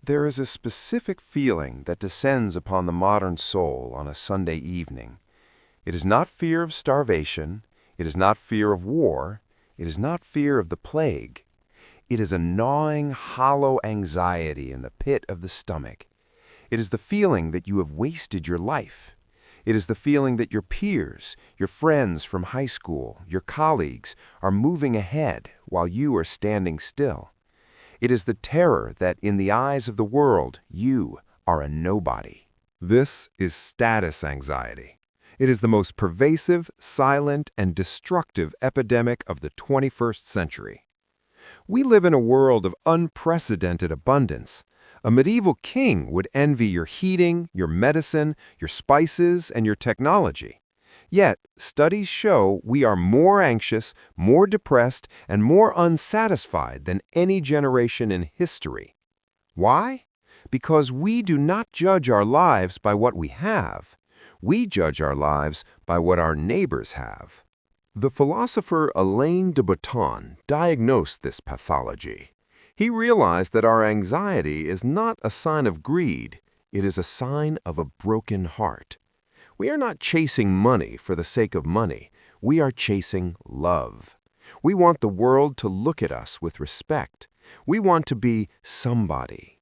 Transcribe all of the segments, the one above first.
There is a specific feeling that descends upon the modern soul on a Sunday evening. It is not fear of starvation, it is not fear of war, it is not fear of the plague. It is a gnawing, hollow anxiety in the pit of the stomach. It is the feeling that you have wasted your life. It is the feeling that your peers, your friends from high school, your colleagues, are moving ahead while you are standing still. It is the terror that, in the eyes of the world, you are a nobody. This is status anxiety. It is the most pervasive, silent, and destructive epidemic of the 21st century. We live in a world of unprecedented abundance. A medieval king would envy your heating, your medicine, your spices, and your technology. Yet, studies show we are more anxious, more depressed, and more unsatisfied than any generation in history. Why? Because we do not judge our lives by what we have. We judge our lives by what our neighbors have. The philosopher Alain de Botton diagnosed this pathology. He realized that our anxiety is not a sign of greed, it is a sign of a broken heart. We are not chasing money for the sake of money. We are chasing love. We want the world to look at us with respect. We want to be somebody.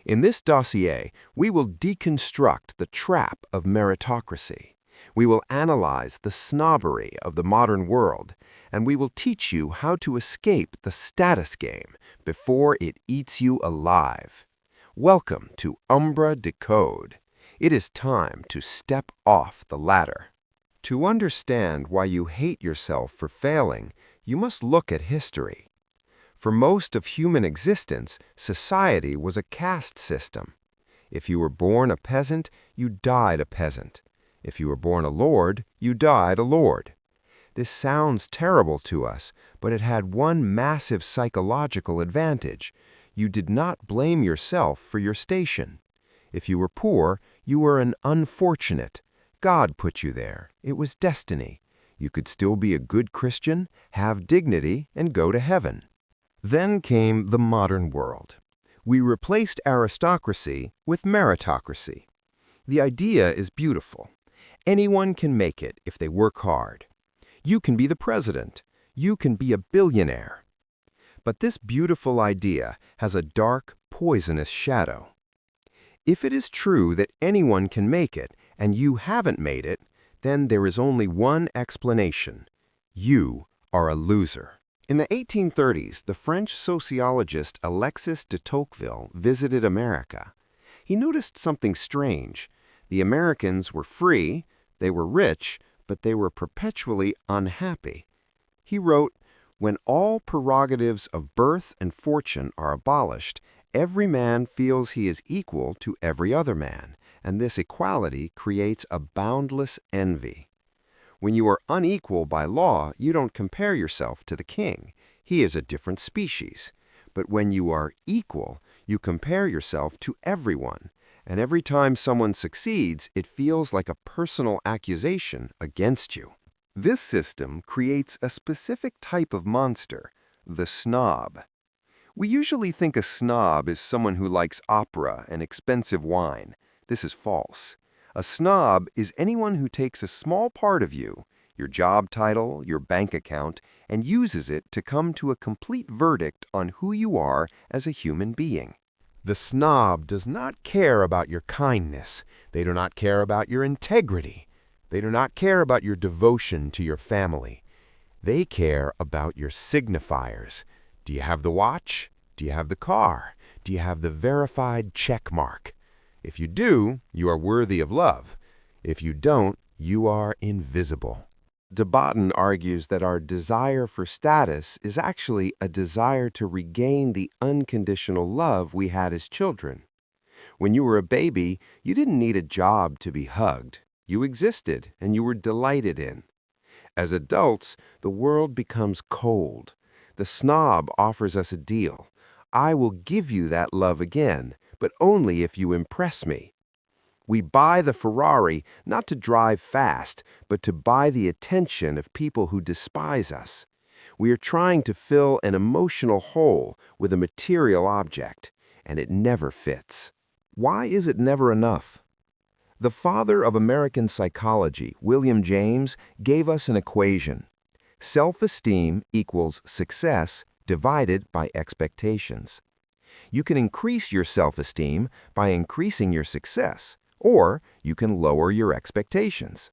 In this dossier, we will deconstruct the trap of meritocracy. We will analyze the snobbery of the modern world, and we will teach you how to escape the status game before it eats you alive. Welcome to Umbra Decode. It is time to step off the ladder. To understand why you hate yourself for failing, you must look at history. For most of human existence, society was a caste system. If you were born a peasant, you died a peasant. If you were born a lord, you died a lord. This sounds terrible to us, but it had one massive psychological advantage. You did not blame yourself for your station. If you were poor, you were an unfortunate. God put you there. It was destiny. You could still be a good Christian, have dignity, and go to heaven. Then came the modern world. We replaced aristocracy with meritocracy. The idea is beautiful. Anyone can make it if they work hard. You can be the president. You can be a billionaire. But this beautiful idea has a dark, poisonous shadow. If it is true that anyone can make it and you haven't made it, then there is only one explanation. You are a loser. In the 1830s, the French sociologist Alexis de Tocqueville visited America. He noticed something strange. The Americans were free, they were rich, but they were perpetually unhappy. He wrote, "When all prerogatives of birth and fortune are abolished, every man feels he is equal to every other man, and this equality creates a boundless envy. When you are unequal by law, you don't compare yourself to the king. He is a different species. But when you are equal, you compare yourself to everyone, and every time someone succeeds, it feels like a personal accusation against you." This system creates a specific type of monster, the snob. We usually think a snob is someone who likes opera and expensive wine. This is false. A snob is anyone who takes a small part of you, your job title, your bank account, and uses it to come to a complete verdict on who you are as a human being. The snob does not care about your kindness. They do not care about your integrity. They do not care about your devotion to your family. They care about your signifiers. Do you have the watch? Do you have the car? Do you have the verified check mark? If you do, you are worthy of love. If you don't, you are invisible. De Botton argues that our desire for status is actually a desire to regain the unconditional love we had as children. When you were a baby, you didn't need a job to be hugged. You existed, and you were delighted in. As adults, the world becomes cold. The snob offers us a deal. I will give you that love again, but only if you impress me. We buy the Ferrari not to drive fast, but to buy the attention of people who despise us. We are trying to fill an emotional hole with a material object, and it never fits. Why is it never enough? The father of American psychology, William James, gave us an equation. Self-esteem equals success divided by expectations. You can increase your self-esteem by increasing your success, or you can lower your expectations.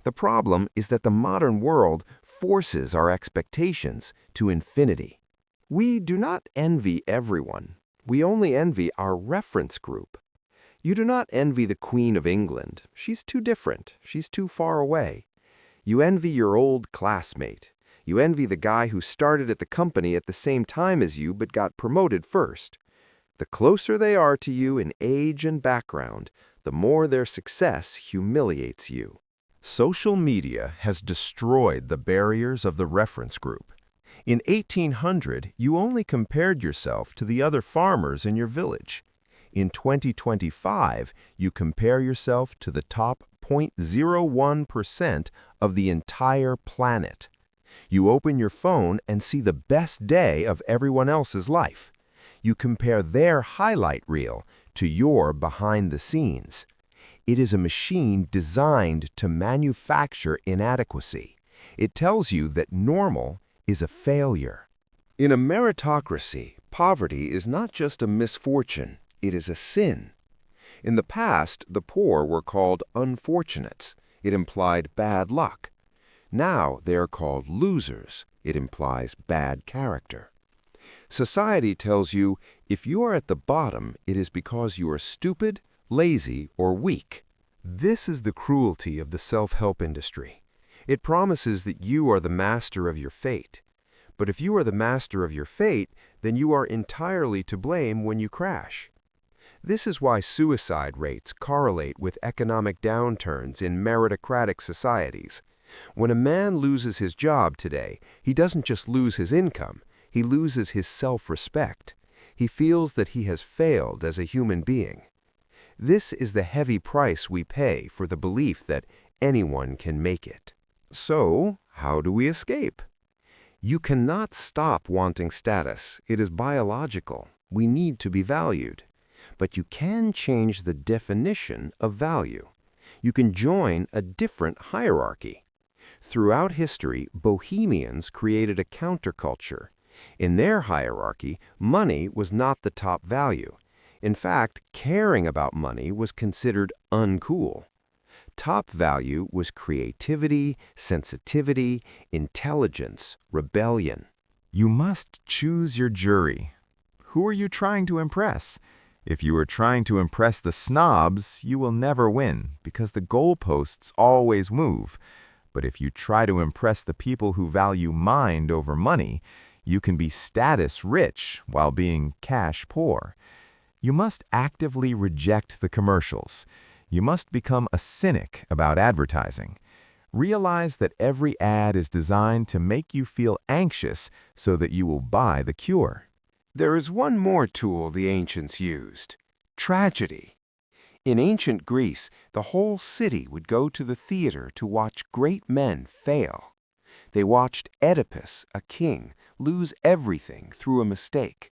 The problem is that the modern world forces our expectations to infinity. We do not envy everyone. We only envy our reference group. You do not envy the Queen of England. She's too different. She's too far away. You envy your old classmate. You envy the guy who started at the company at the same time as you but got promoted first. The closer they are to you in age and background, the more their success humiliates you. Social media has destroyed the barriers of the reference group. In 1800, you only compared yourself to the other farmers in your village. In 2025, you compare yourself to the top 0.01% of the entire planet. You open your phone and see the best day of everyone else's life. You compare their highlight reel to your behind the scenes. It is a machine designed to manufacture inadequacy. It tells you that normal is a failure. In a meritocracy, poverty is not just a misfortune, it is a sin. In the past, the poor were called unfortunates. It implied bad luck. Now they are called losers. It implies bad character. Society tells you if you are at the bottom, it is because you are stupid, lazy, or weak. This is the cruelty of the self-help industry. It promises that you are the master of your fate. But if you are the master of your fate, then you are entirely to blame when you crash. This is why suicide rates correlate with economic downturns in meritocratic societies. When a man loses his job today, he doesn't just lose his income, he loses his self-respect. He feels that he has failed as a human being. This is the heavy price we pay for the belief that anyone can make it. So, how do we escape? You cannot stop wanting status. It is biological. We need to be valued. But you can change the definition of value. You can join a different hierarchy. Throughout history, bohemians created a counterculture. In their hierarchy, money was not the top value. In fact, caring about money was considered uncool. Top value was creativity, sensitivity, intelligence, rebellion. You must choose your jury. Who are you trying to impress? If you are trying to impress the snobs, you will never win because the goalposts always move. But if you try to impress the people who value mind over money, you can be status rich while being cash poor. You must actively reject the commercials. You must become a cynic about advertising. Realize that every ad is designed to make you feel anxious so that you will buy the cure. There is one more tool the ancients used: tragedy. In ancient Greece, the whole city would go to the theater to watch great men fail. They watched Oedipus, a king, lose everything through a mistake.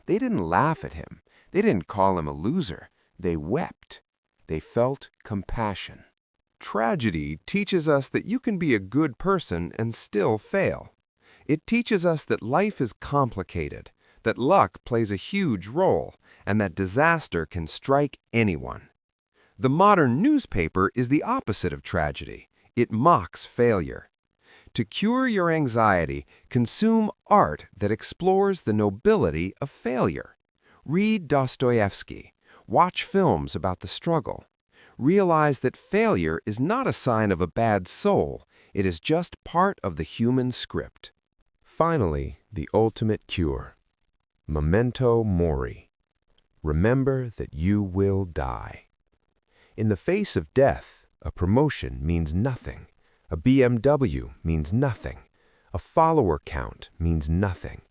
They didn't laugh at him. They didn't call him a loser. They wept. They felt compassion. Tragedy teaches us that you can be a good person and still fail. It teaches us that life is complicated, that luck plays a huge role, and that disaster can strike anyone. The modern newspaper is the opposite of tragedy. It mocks failure. To cure your anxiety, consume art that explores the nobility of failure. Read Dostoevsky. Watch films about the struggle. Realize that failure is not a sign of a bad soul. It is just part of the human script. Finally, the ultimate cure. Memento mori. Remember that you will die. In the face of death, a promotion means nothing. A BMW means nothing. A follower count means nothing.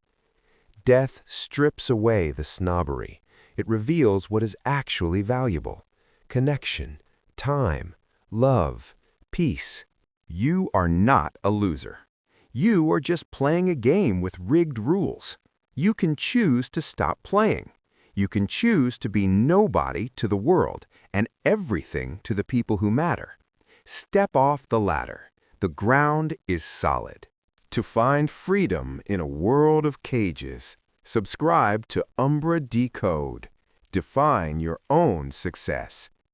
Death strips away the snobbery. It reveals what is actually valuable: connection, time, love, peace. You are not a loser. You are just playing a game with rigged rules. You can choose to stop playing. You can choose to be nobody to the world and everything to the people who matter. Step off the ladder. The ground is solid. To find freedom in a world of cages, subscribe to Umbra Decode. Define your own success.